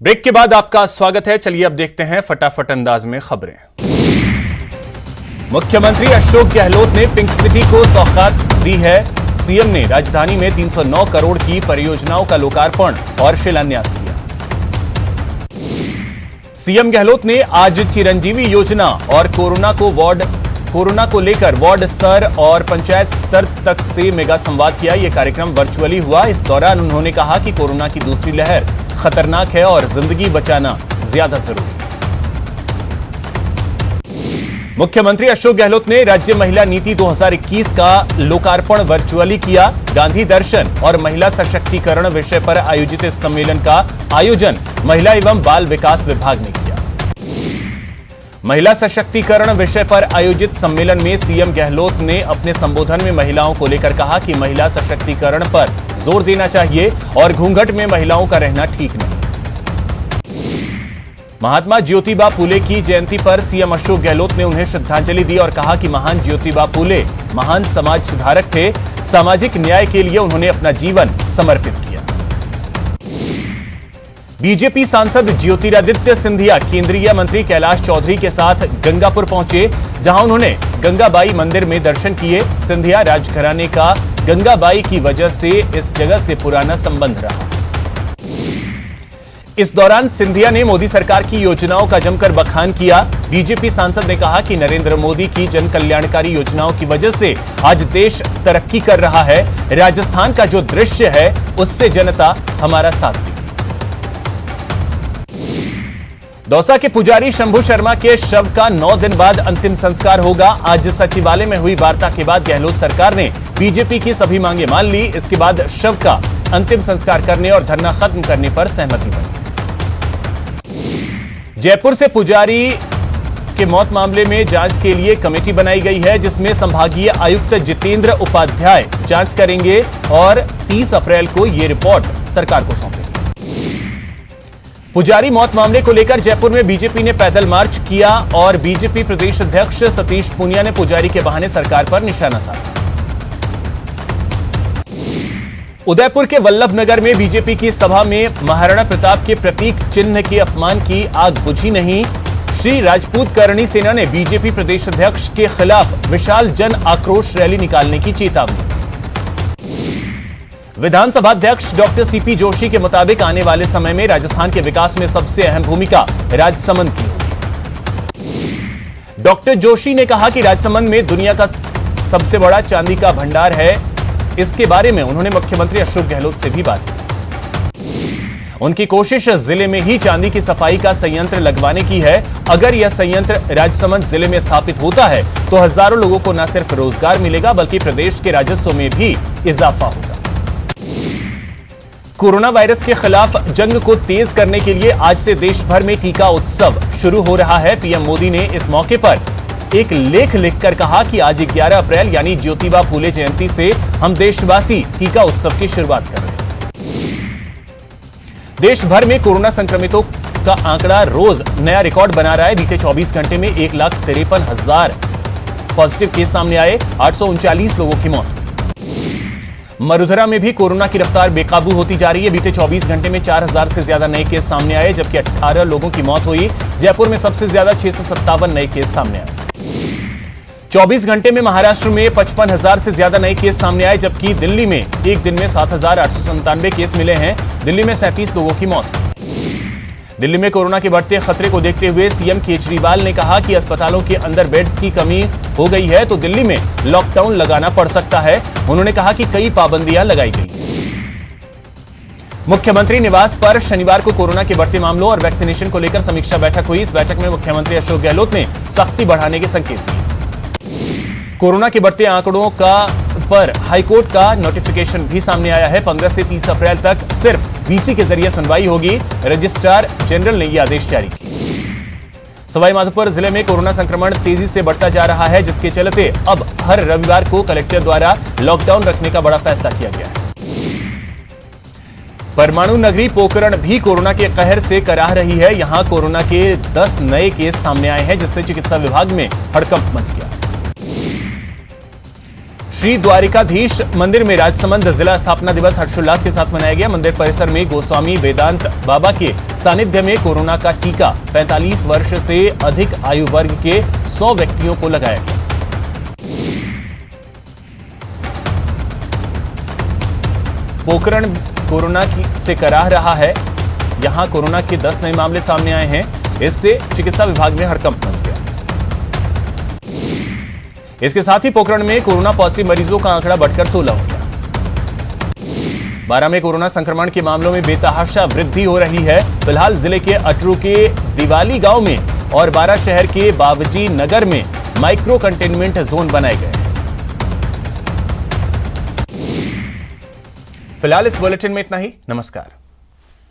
Break के बाद आपका स्वागत है। चलिए अब देखते हैं फटाफट अंदाज में खबरें। मुख्यमंत्री अशोक गहलोत ने पिंक सिटी को सौगात दी है। सीएम ने राजधानी में 309 करोड़ की परियोजनाओं का लोकार्पण और शिलान्यास किया। सीएम गहलोत ने आज चिरंजीवी योजना और कोरोना को लेकर वार्ड स्तर और पंचायत स्तर तक से मेगा संवाद किया। यह कार्यक्रम वर्चुअली हुआ। इस दौरान उन्होंने कहा कि कोरोना की दूसरी लहर खतरनाक है और जिंदगी बचाना ज्यादा जरूरी है। मुख्यमंत्री अशोक गहलोत ने राज्य महिला नीति 2021 का लोकार्पण वर्चुअली किया। गांधी दर्शन और महिला सशक्तिकरण विषय पर आयोजित इस सम्मेलन का आयोजन महिला एवं बाल विकास विभाग ने किया। महिला सशक्तिकरण विषय पर आयोजित सम्मेलन में सीएम गहलोत ने अपने संबोधन में महिलाओं को लेकर कहा कि महिला सशक्तिकरण पर जोर देना चाहिए और घूंघट में महिलाओं का रहना ठीक नहीं। महात्मा ज्योतिबा फूले की जयंती पर सीएम अशोक गहलोत ने उन्हें श्रद्धांजलि दी और कहा कि महान ज्योतिबा फूले महान समाज सुधारक थे। सामाजिक न्याय के लिए उन्होंने अपना जीवन समर्पित किया। बीजेपी सांसद ज्योतिरादित्य सिंधिया केंद्रीय मंत्री कैलाश चौधरी के साथ गंगापुर पहुंचे, जहां उन्होंने गंगाबाई मंदिर में दर्शन किए। सिंधिया राजघराने का गंगाबाई की वजह से इस जगह से पुराना संबंध रहा। इस दौरान सिंधिया ने मोदी सरकार की योजनाओं का जमकर बखान किया। बीजेपी सांसद ने कहा कि नरेंद्र मोदी की जन कल्याणकारी योजनाओं की वजह से आज देश तरक्की कर रहा है। राजस्थान का जो दृश्य है उससे जनता हमारा साथ दी। दौसा के पुजारी शंभू शर्मा के शव का 9 दिन बाद अंतिम संस्कार होगा। आज सचिवालय में हुई वार्ता के बाद गहलोत सरकार ने बीजेपी की सभी मांगे मान ली। इसके बाद शव का अंतिम संस्कार करने और धरना खत्म करने पर सहमति बनी। जयपुर से पुजारी के मौत मामले में जांच के लिए कमेटी बनाई गई है, जिसमें संभागीय आयुक्त जितेंद्र उपाध्याय जांच करेंगे और 30 अप्रैल को यह रिपोर्ट सरकार को सौंपेगी। पुजारी मौत मामले को लेकर जयपुर में बीजेपी ने पैदल मार्च किया और बीजेपी प्रदेश अध्यक्ष सतीश पूनिया ने पुजारी के बहाने सरकार पर निशाना साधा। उदयपुर के वल्लभनगर में बीजेपी की सभा में महाराणा प्रताप के प्रतीक चिन्ह के अपमान की आग बुझी नहीं। श्री राजपूत करणी सेना ने बीजेपी प्रदेश अध्यक्ष के खिलाफ विशाल जन आक्रोश रैली निकालने की चेतावनी। विधानसभा अध्यक्ष डॉक्टर सीपी जोशी के मुताबिक आने वाले समय में राजस्थान के विकास में सबसे अहम भूमिका राजसमंद की होगी। डॉक्टर जोशी ने कहा कि राजसमंद में दुनिया का सबसे बड़ा चांदी का भंडार है। इसके बारे में उन्होंने मुख्यमंत्री अशोक गहलोत से भी बात की। उनकी कोशिश जिले में ही चांदी की सफाई का संयंत्र लगवाने की है। अगर यह संयंत्र राजसमंद जिले में स्थापित होता है तो हजारों लोगों को न सिर्फ रोजगार मिलेगा बल्कि प्रदेश के राजस्व में भी इजाफा होगा। कोरोना वायरस के खिलाफ जंग को तेज करने के लिए आज से देश भर में टीका उत्सव शुरू हो रहा है। पीएम मोदी ने इस मौके पर एक लेख लिखकर कहा कि आज 11 अप्रैल यानी ज्योतिबा फूले जयंती से हम देशवासी टीका उत्सव की शुरुआत कर रहे हैं। देश भर में कोरोना संक्रमितों का आंकड़ा रोज नया रिकॉर्ड बना रहा है। बीते 24 घंटे में 1,53,000 पॉजिटिव केस सामने आए, 839 लोगों की मौत। मरुधरा में भी कोरोना की रफ्तार बेकाबू होती जा रही है। बीते 24 घंटे में 4,000 से ज्यादा नए केस सामने आए, जबकि 18 लोगों की मौत हुई। जयपुर में सबसे ज्यादा 657 नए केस सामने आए। 24 घंटे में महाराष्ट्र में 55,000 से ज्यादा नए केस सामने आए, जबकि दिल्ली में एक दिन में 7,897 केस मिले हैं। दिल्ली में 37 लोगों की मौत। दिल्ली में कोरोना के बढ़ते खतरे को देखते हुए सीएम केजरीवाल ने कहा कि अस्पतालों के अंदर बेड्स की कमी हो गई है तो दिल्ली में लॉकडाउन लगाना पड़ सकता है। उन्होंने कहा कि कई पाबंदियां लगाई गई। मुख्यमंत्री निवास पर शनिवार को कोरोना के बढ़ते मामलों और वैक्सीनेशन को लेकर समीक्षा बैठक हुई। इस बैठक में मुख्यमंत्री अशोक गहलोत ने सख्ती बढ़ाने के संकेत दिए। कोरोना के बढ़ते आंकड़ों पर हाईकोर्ट का नोटिफिकेशन भी सामने आया है। 15 से 30 अप्रैल तक सिर्फ वीसी के जरिए सुनवाई होगी। रजिस्ट्रार जनरल ने यह आदेश जारी किया। सवाईमाधोपुर जिले में कोरोना संक्रमण तेजी से बढ़ता जा रहा है, जिसके चलते अब हर रविवार को कलेक्टर द्वारा लॉकडाउन रखने का बड़ा फैसला किया गया है। परमाणु नगरी पोखरण भी कोरोना के कहर से कराह रही है। यहां कोरोना के 10 नए केस सामने आए हैं, जिससे चिकित्सा विभाग में हड़कंप मच गया। श्री द्वारिकाधीश मंदिर में राजसमंद जिला स्थापना दिवस हर्षोल्लास के साथ मनाया गया। मंदिर परिसर में गोस्वामी वेदांत बाबा के सानिध्य में कोरोना का टीका 45 वर्ष से अधिक आयु वर्ग के 100 व्यक्तियों को लगाया गया। पोखरण कोरोना से कराह रहा है। यहां कोरोना के 10 नए मामले सामने आए हैं। इससे चिकित्सा विभाग में हड़कंप मच गया। इसके साथ ही पोखरण में कोरोना पॉजिटिव मरीजों का आंकड़ा बढ़कर 16 हो गया। बारां में कोरोना संक्रमण के मामलों में बेतहाशा वृद्धि हो रही है। फिलहाल जिले के अटरू के दिवाली गांव में और बारां शहर के बावजी नगर में माइक्रो कंटेनमेंट जोन बनाए गए। फिलहाल इस बुलेटिन में इतना ही। नमस्कार।